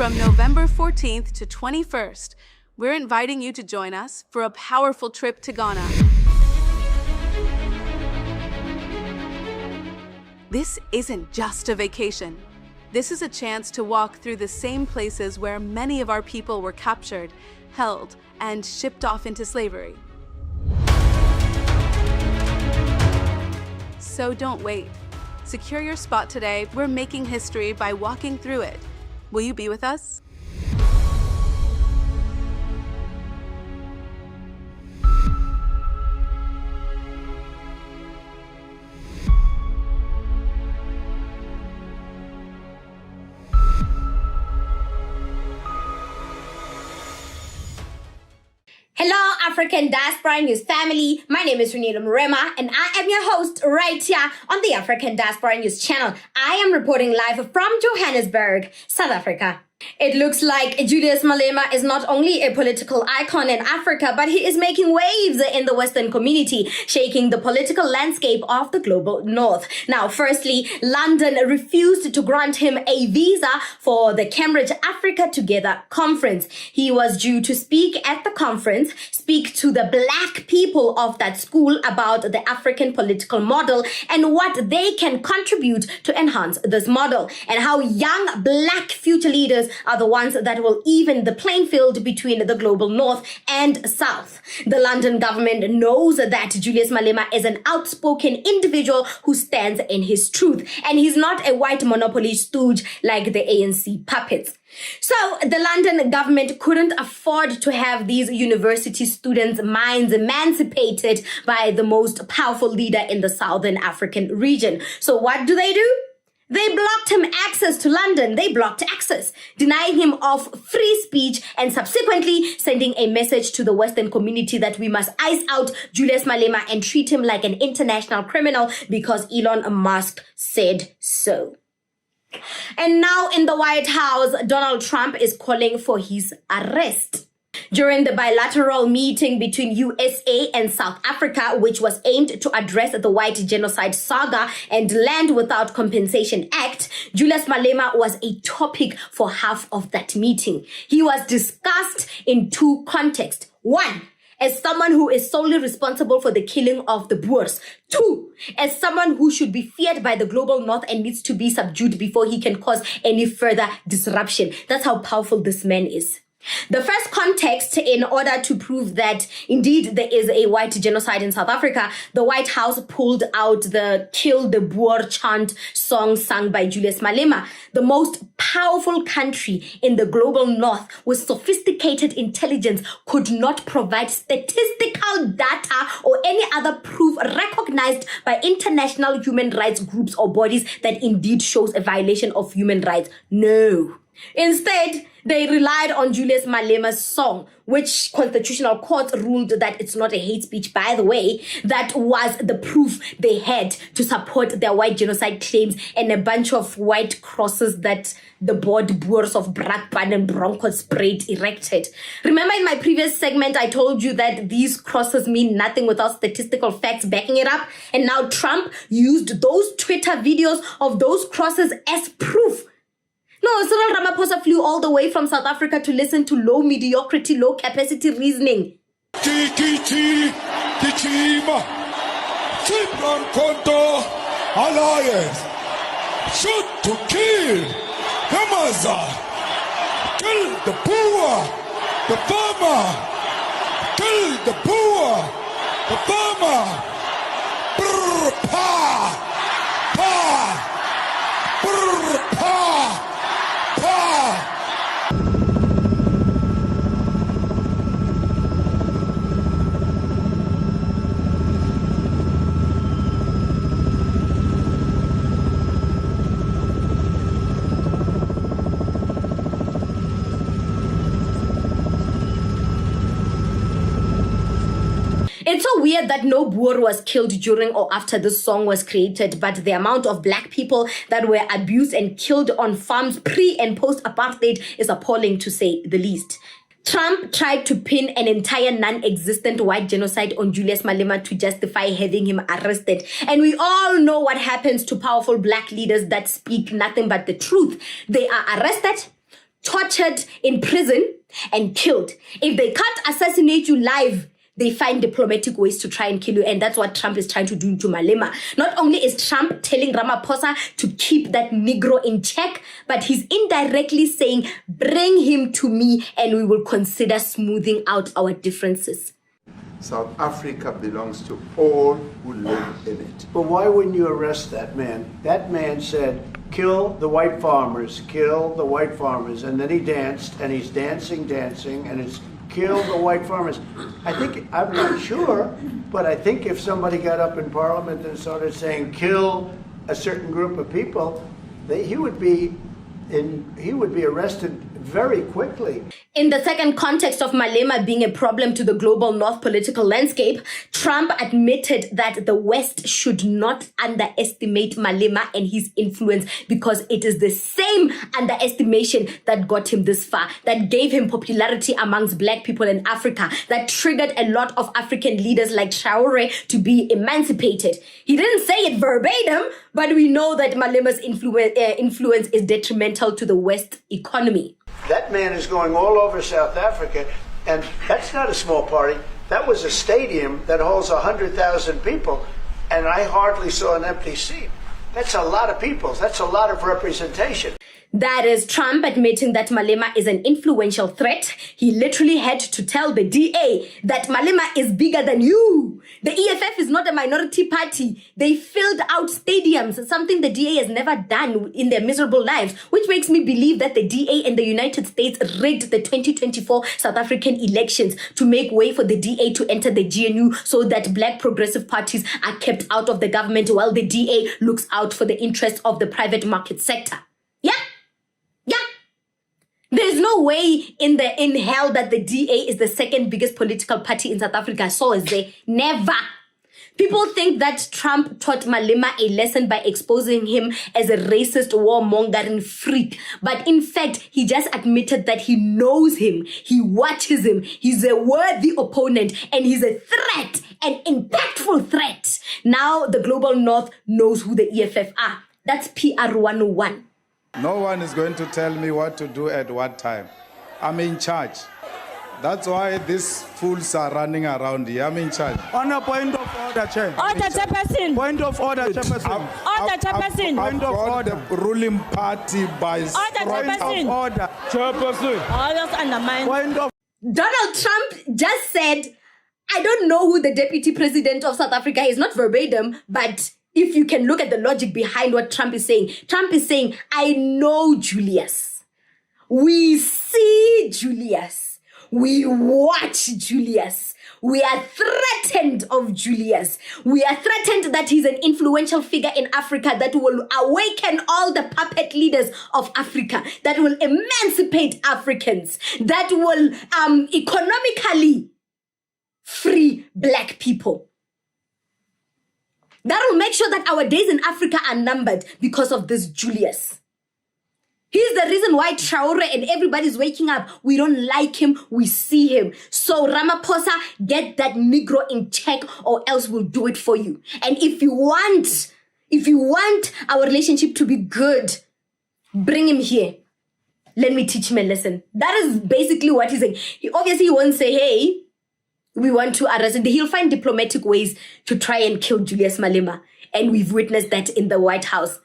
From November 14th to 21st, we're inviting you to join us for a powerful trip to Ghana. This isn't just a vacation. This is a chance to walk through the same places where many of our people were captured, held, and shipped off into slavery. So don't wait. Secure your spot today. We're making history by walking through it. Will you be with us? Hello, African Diaspora News family. My name is Cyril Ramaphosa, and I am your host right here on the African Diaspora News channel. I am reporting live from Johannesburg, South Africa. It looks like Julius Malema is not only a political icon in Africa, but he is making waves in the Western community, shaking the political landscape of the global north. Now, firstly, London refused to grant him a visa for the Cambridge Africa Together conference. He was due to speak at the conference, speak to the black people of that school about the African political model and what they can contribute to enhance this model, and how young black future leaders are the ones that will even the playing field between the global north and south. The London government knows that Julius Malema is an outspoken individual who stands in his truth, and he's not a white monopoly stooge like the ANC puppets. So the London government couldn't afford to have these university students' minds emancipated by the most powerful leader in the Southern African region. So what do? They blocked him access to London. They blocked access, denying him of free speech and subsequently sending a message to the Western community that we must ice out Julius Malema and treat him like an international criminal because Elon Musk said so. And now in the White House, Donald Trump is calling for his arrest. During the bilateral meeting between USA and South Africa, which was aimed to address the white genocide saga and Land Without Compensation Act, Julius Malema was a topic for half of that meeting. He was discussed in two contexts. One, as someone who is solely responsible for the killing of the Boers. Two, as someone who should be feared by the global north and needs to be subdued before he can cause any further disruption. That's how powerful this man is. The first context, in order to prove that indeed there is a white genocide in South Africa, the White House pulled out the Kill the Boer chant song sung by Julius Malema. The most powerful country in the global north with sophisticated intelligence could not provide statistical data or any other proof recognized by international human rights groups or bodies that indeed shows a violation of human rights. No. Instead, they relied on Julius Malema's song, which constitutional court ruled that it's not a hate speech, by the way. That was the proof they had to support their white genocide claims and a bunch of white crosses that the board Boers of Brakpan and Bronkhorstspruit erected. Remember in my previous segment, I told you that these crosses mean nothing without statistical facts backing it up. And now Trump used those Twitter videos of those crosses as proof. No, Cyril Ramaphosa flew all the way from South Africa to listen to low mediocrity, low capacity reasoning. Alliance shoot to kill Hamazar, kill the poor, the farmer, kill the poor, the farmer. Brr, pa, pa, brr, pa. It's so weird that no Boer was killed during or after this song was created, but the amount of black people that were abused and killed on farms pre and post-apartheid is appalling, to say the least. Trump tried to pin an entire non-existent white genocide on Julius Malema to justify having him arrested. And we all know what happens to powerful black leaders that speak nothing but the truth. They are arrested, tortured in prison, and killed. If they can't assassinate you live, they find diplomatic ways to try and kill you. And that's what Trump is trying to do to Malema. Not only is Trump telling Ramaphosa to keep that Negro in check, but he's indirectly saying, bring him to me and we will consider smoothing out our differences. South Africa belongs to all who live in it. But why wouldn't you arrest that man? That man said, kill the white farmers, kill the white farmers. And then he danced, and he's dancing, and it's kill the white farmers. I'm not sure, but I think if somebody got up in Parliament and started saying kill a certain group of people, he would be arrested very quickly. In the second context of Malema being a problem to the global North political landscape, Trump admitted that the West should not underestimate Malema and his influence, because it is the same underestimation that got him this far, that gave him popularity amongst Black people in Africa, that triggered a lot of African leaders like Traore to be emancipated. He didn't say it verbatim, but we know that Malema's influence is detrimental to the West economy. That man is going all over South Africa, and that's not a small party. That was a stadium that holds 100,000 people, and I hardly saw an empty seat. That's a lot of people. That's a lot of representation. That is Trump admitting that Malema is an influential threat. He literally had to tell the DA that Malema is bigger than you. The EFF is not a minority party. They filled out stadiums, something the DA has never done in their miserable lives, which makes me believe that the DA in the United States rigged the 2024 South African elections to make way for the DA to enter the GNU so that Black progressive parties are kept out of the government while the DA looks out for the interests of the private market sector. Yeah? There's no way in hell that the DA is the second biggest political party in South Africa. So is there. Never. People think that Trump taught Malema a lesson by exposing him as a racist, warmongering freak. But in fact, he just admitted that he knows him. He watches him. He's a worthy opponent, and he's a threat, an impactful threat. Now the global North knows who the EFF are. That's PR 101. No one is going to tell me what to do at what time. I'm in charge. That's why these fools are running around here. I'm in charge. On a point of order, Chair. Order, Chairperson. Point of order, Chairperson. Order, Chairperson. I've got the ruling party by Order, Chairperson. Order. Chairperson. Orders undermine. Point of Donald Trump just said, I don't know who the deputy president of South Africa is, not verbatim, but if you can look at the logic behind what Trump is saying I know Julius. We see Julius. We watch Julius. We are threatened of Julius. We are threatened that he's an influential figure in Africa that will awaken all the puppet leaders of Africa, that will emancipate Africans, that will economically free Black people. That will make sure that our days in Africa are numbered because of this Julius. He's the reason why Traore and everybody's waking up. We don't like him, we see him. So Ramaphosa, get that Negro in check or else we'll do it for you. And if you want our relationship to be good, bring him here. Let me teach him a lesson. That is basically what he's saying. He obviously won't say, hey, we want to arrest him. He'll find diplomatic ways to try and kill Julius Malema. And we've witnessed that in the White House.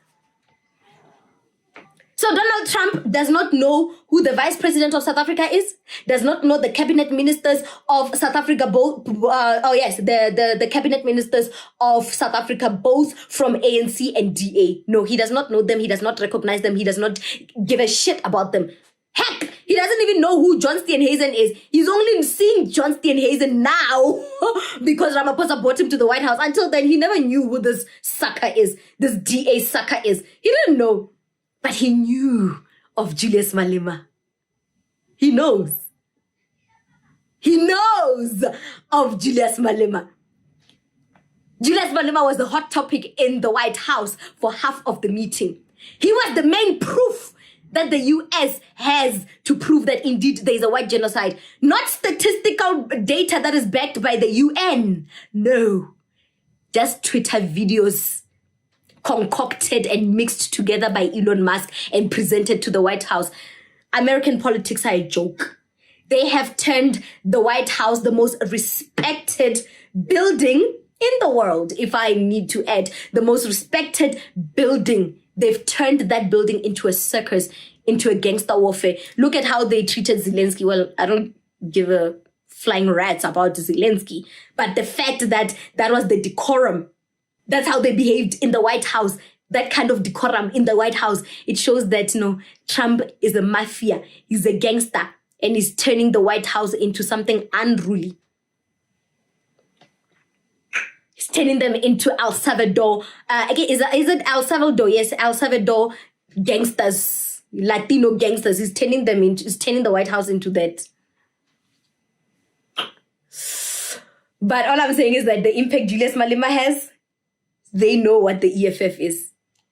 So Donald Trump does not know who the vice president of South Africa is, does not know the cabinet ministers of South Africa, the cabinet ministers of South Africa, both from ANC and DA. No, he does not know them. He does not recognize them. He does not give a shit about them. Heck, he doesn't even know who John Steenhuisen is. He's only seeing John Steenhuisen now because Ramaphosa brought him to the White House. Until then, he never knew who this sucker is, this DA sucker is. He didn't know. But he knew of Julius Malema. He knows. He knows of Julius Malema. Julius Malema was the hot topic in the White House for half of the meeting. He was the main proof that the US has to prove that indeed there is a white genocide. Not statistical data that is backed by the UN. No. Just Twitter videos concocted and mixed together by Elon Musk and presented to the White House. American politics are a joke. They have turned the White House, the most respected building in the world, if I need to add, the most respected building. They've turned that building into a circus, into a gangster warfare. Look at how they treated Zelensky. Well, I don't give a flying rats about Zelensky, but the fact that that was the decorum, that's how they behaved in the White House, that kind of decorum in the White House, it shows that, Trump is a mafia, he's a gangster, and he's turning the White House into something unruly. He's turning them into El Salvador. Is it El Salvador? Yes, El Salvador gangsters, Latino gangsters. He's turning the White House into that. But all I'm saying is that the impact Julius Malema has, they know what the EFF is.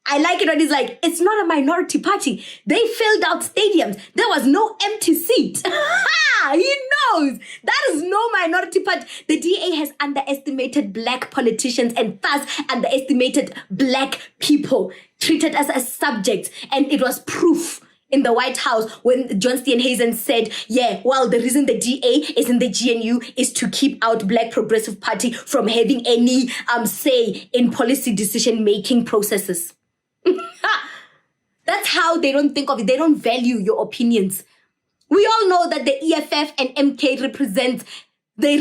I like it when he's like, it's not a minority party. They filled out stadiums. There was no empty seat. He knows. That is no minority party. The DA has underestimated black politicians and thus underestimated black people, treated us as subjects. And it was proof in the White House when John Steenhuisen said, the reason the DA is in the GNU is to keep out Black Progressive Party from having any say in policy decision-making processes. That's how they don't think of it. They don't value your opinions. We all know that the EFF and MK represent the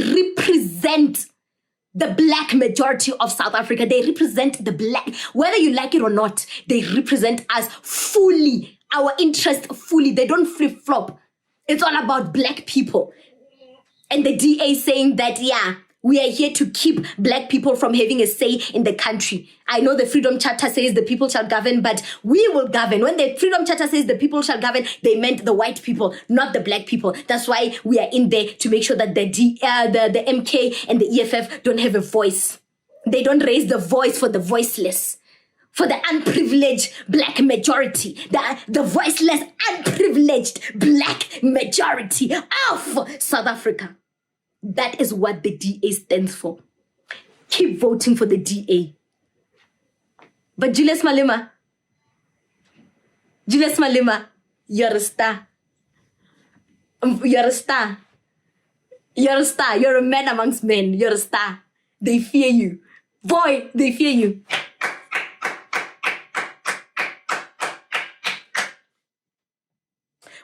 black majority of South Africa. They represent the black, whether you like it or not, they represent us fully, our interest fully. They don't flip-flop. It's all about black people. And the DA saying that, we are here to keep black people from having a say in the country. I know the Freedom Charter says the people shall govern, but we will govern. When the Freedom Charter says the people shall govern, they meant the white people, not the black people. That's why we are in there to make sure that the MK and the EFF don't have a voice. They don't raise the voice for the voiceless, for the unprivileged black majority, the voiceless, unprivileged black majority of South Africa. That is what the DA stands for. Keep voting for the DA. But Julius Malema, you're a star. You're a star. You're a star. You're a man amongst men. You're a star. They fear you. Boy, they fear you.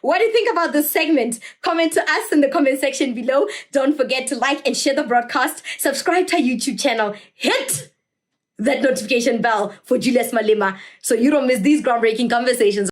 What do you think about this segment? Comment to us in the comment section below. Don't forget to like and share the broadcast. Subscribe to our YouTube channel. Hit that notification bell for Julius Malema so you don't miss these groundbreaking conversations.